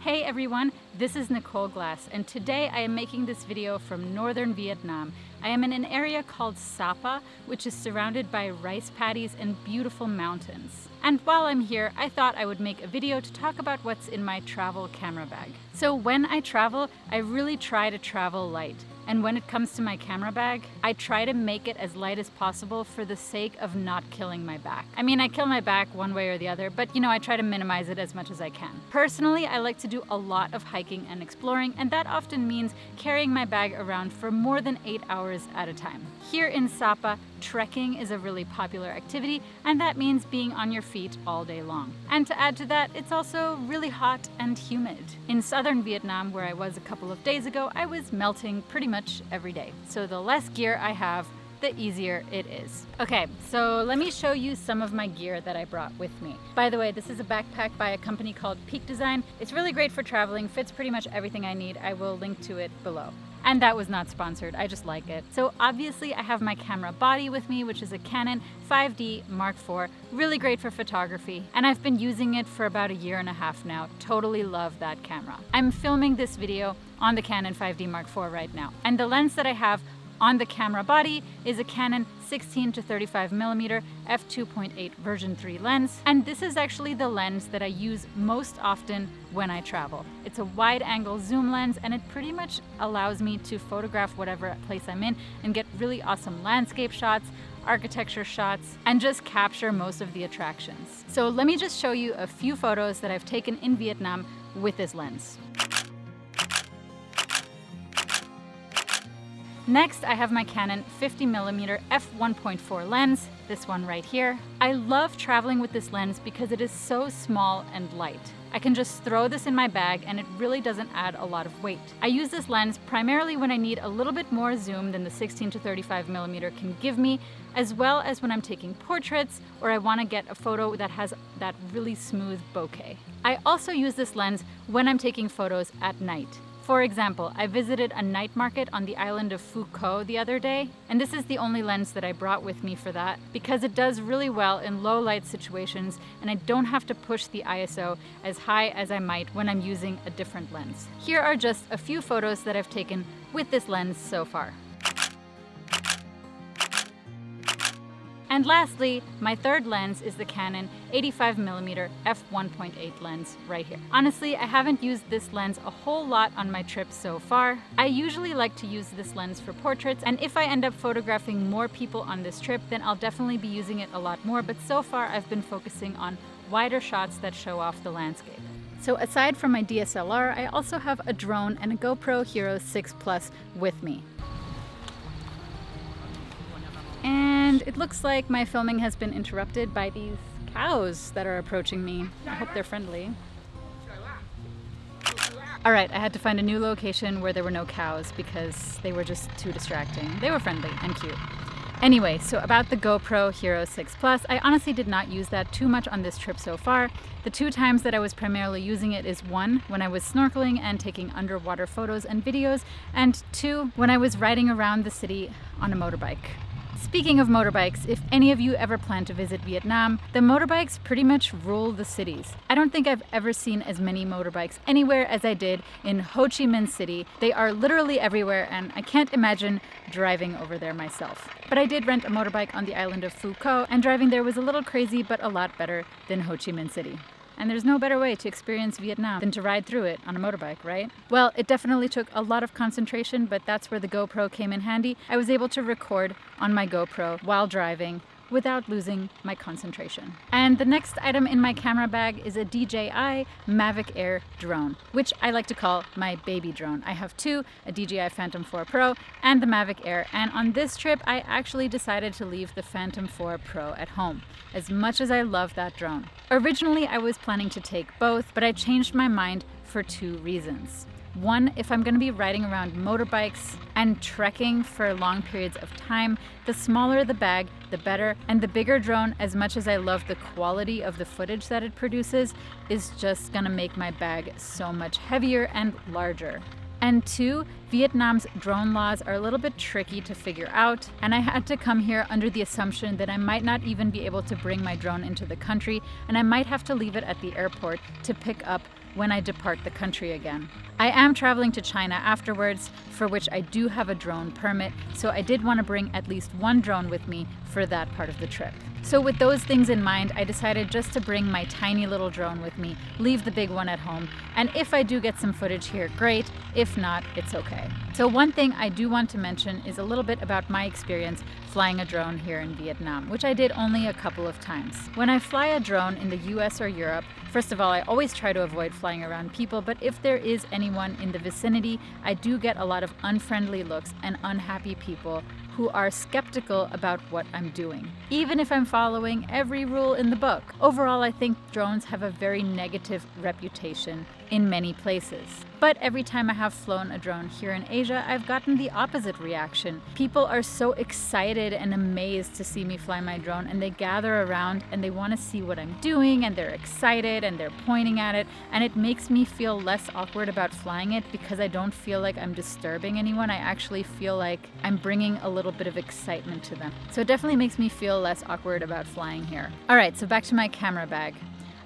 Hey everyone, this is Nicole Glass, and today I am making this video from northern Vietnam. I am in an area called Sapa, which is surrounded by rice paddies and beautiful mountains. And while I'm here, I thought I would make a video to talk about what's in my travel camera bag. So when I travel, I really try to travel light. And when it comes to my camera bag, I try to make it as light as possible for the sake of not killing my back. I mean, I kill my back one way or the other, but I try to minimize it as much as I can. Personally, I like to do a lot of hiking and exploring, and that often means carrying my bag around for more than 8 hours at a time. Here in Sapa, trekking is a really popular activity, and that means being on your feet all day long. And to add to that, it's also really hot and humid. In southern Vietnam, where I was a couple of days ago, I was melting pretty much every day. So the less gear I have, the easier it is. Okay, so let me show you some of my gear that I brought with me. By the way, this is a backpack by a company called Peak Design. It's really great for traveling, fits pretty much everything I need. I will link to it below. And that was not sponsored, I just like it. So obviously I have my camera body with me, which is a Canon 5D Mark IV, really great for photography. And I've been using it for about 1.5 years now. Totally love that camera. I'm filming this video on the Canon 5D Mark IV right now. And the lens that I have on the camera body is a Canon 16-35mm f2.8 version 3 lens, and this is actually the lens that I use most often when I travel. It's a wide-angle zoom lens, and it pretty much allows me to photograph whatever place I'm in and get really awesome landscape shots, architecture shots, and just capture most of the attractions. So let me just show you a few photos that I've taken in Vietnam with this lens. Next, I have my Canon 50mm f1.4 lens, this one right here. I love traveling with this lens because it is so small and light. I can just throw this in my bag and it really doesn't add a lot of weight. I use this lens primarily when I need a little bit more zoom than the 16-35mm can give me, as well as when I'm taking portraits or I want to get a photo that has that really smooth bokeh. I also use this lens when I'm taking photos at night. For example, I visited a night market on the island of Phu Co the other day, and this is the only lens that I brought with me for that because it does really well in low light situations and I don't have to push the ISO as high as I might when I'm using a different lens. Here are just a few photos that I've taken with this lens so far. And lastly, my third lens is the Canon 85mm f1.8 lens right here. Honestly, I haven't used this lens a whole lot on my trips so far. I usually like to use this lens for portraits, and if I end up photographing more people on this trip, then I'll definitely be using it a lot more, but so far I've been focusing on wider shots that show off the landscape. So aside from my DSLR, I also have a drone and a GoPro Hero 6 Plus with me. And it looks like my filming has been interrupted by these cows that are approaching me. I hope they're friendly. All right, I had to find a new location where there were no cows because they were just too distracting. They were friendly and cute. Anyway, so about the GoPro Hero 6 Plus, I honestly did not use that too much on this trip so far. The 2 times that I was primarily using it is 1, when I was snorkeling and taking underwater photos and videos, and 2, when I was riding around the city on a motorbike. Speaking of motorbikes, if any of you ever plan to visit Vietnam, the motorbikes pretty much rule the cities. I don't think I've ever seen as many motorbikes anywhere as I did in Ho Chi Minh City. They are literally everywhere and I can't imagine driving over there myself. But I did rent a motorbike on the island of Phu Co, and driving there was a little crazy but a lot better than Ho Chi Minh City. And there's no better way to experience Vietnam than to ride through it on a motorbike, right? Well, it definitely took a lot of concentration, but that's where the GoPro came in handy. I was able to record on my GoPro while driving without losing my concentration. And the next item in my camera bag is a DJI Mavic Air drone, which I like to call my baby drone. I have 2, a DJI Phantom 4 Pro and the Mavic Air, and on this trip I actually decided to leave the Phantom 4 Pro at home, as much as I love that drone. Originally I was planning to take both, but I changed my mind for 2 reasons. 1, if I'm going to be riding around motorbikes and trekking for long periods of time, the smaller the bag, the better. And the bigger drone, as much as I love the quality of the footage that it produces, is just going to make my bag so much heavier and larger. And 2, Vietnam's drone laws are a little bit tricky to figure out, and I had to come here under the assumption that I might not even be able to bring my drone into the country, and I might have to leave it at the airport to pick up when I depart the country again. I am traveling to China afterwards, for which I do have a drone permit, so I did want to bring at least one drone with me for that part of the trip. So with those things in mind, I decided just to bring my tiny little drone with me, leave the big one at home, and if I do get some footage here, great. If not, it's okay. So one thing I do want to mention is a little bit about my experience flying a drone here in Vietnam, which I did only a couple of times. When I fly a drone in the US or Europe, first of all, I always try to avoid flying around people, but if there is anyone in the vicinity, I do get a lot of unfriendly looks and unhappy people who are skeptical about what I'm doing, even if I'm following every rule in the book. Overall, I think drones have a very negative reputation in many places. But every time I have flown a drone here in Asia, I've gotten the opposite reaction. People are so excited and amazed to see me fly my drone, and they gather around and they want to see what I'm doing, and they're excited and they're pointing at it, and it makes me feel less awkward about flying it because I don't feel like I'm disturbing anyone. I actually feel like I'm bringing a little bit of excitement to them. So it definitely makes me feel less awkward about flying here. All right, so back to my camera bag.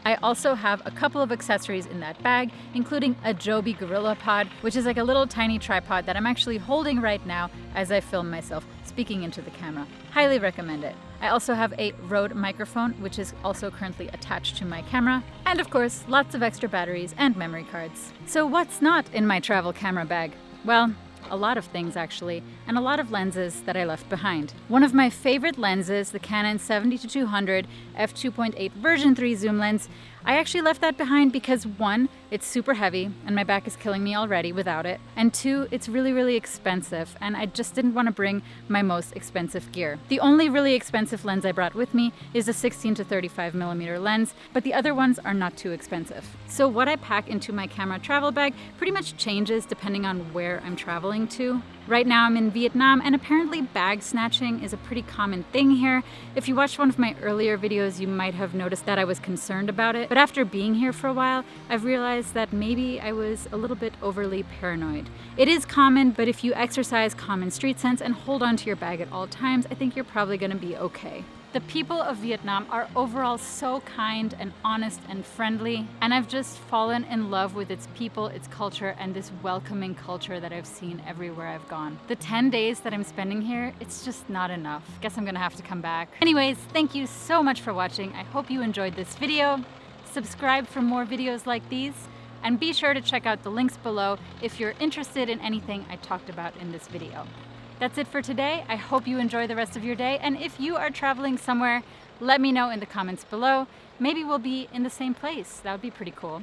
I also have a couple of accessories in that bag, including a Joby GorillaPod, which is like a little tiny tripod that I'm actually holding right now as I film myself speaking into the camera. Highly recommend it. I also have a Rode microphone, which is also currently attached to my camera, and of course, lots of extra batteries and memory cards. So what's not in my travel camera bag? Well, a lot of things actually, and a lot of lenses that I left behind. One of my favorite lenses, the Canon 70-200 f2.8 version 3 zoom lens, I actually left that behind because 1, it's super heavy and my back is killing me already without it, and 2, it's really expensive and I just didn't want to bring my most expensive gear. The only really expensive lens I brought with me is a 16-35mm lens, but the other ones are not too expensive. So what I pack into my camera travel bag pretty much changes depending on where I'm traveling to. Right now I'm in Vietnam, and apparently bag snatching is a pretty common thing here. If you watched one of my earlier videos, you might have noticed that I was concerned about it. But after being here for a while, I've realized that maybe I was a little bit overly paranoid. It is common, but if you exercise common street sense and hold on to your bag at all times, I think you're probably going to be okay. The people of Vietnam are overall so kind and honest and friendly, and I've just fallen in love with its people, its culture, and this welcoming culture that I've seen everywhere I've gone. The 10 days that I'm spending here, it's just not enough. Guess I'm gonna have to come back. Anyways, thank you so much for watching. I hope you enjoyed this video. Subscribe for more videos like these, and be sure to check out the links below if you're interested in anything I talked about in this video. That's it for today. I hope you enjoy the rest of your day, and if you are traveling somewhere, let me know in the comments below. Maybe we'll be in the same place. That would be pretty cool.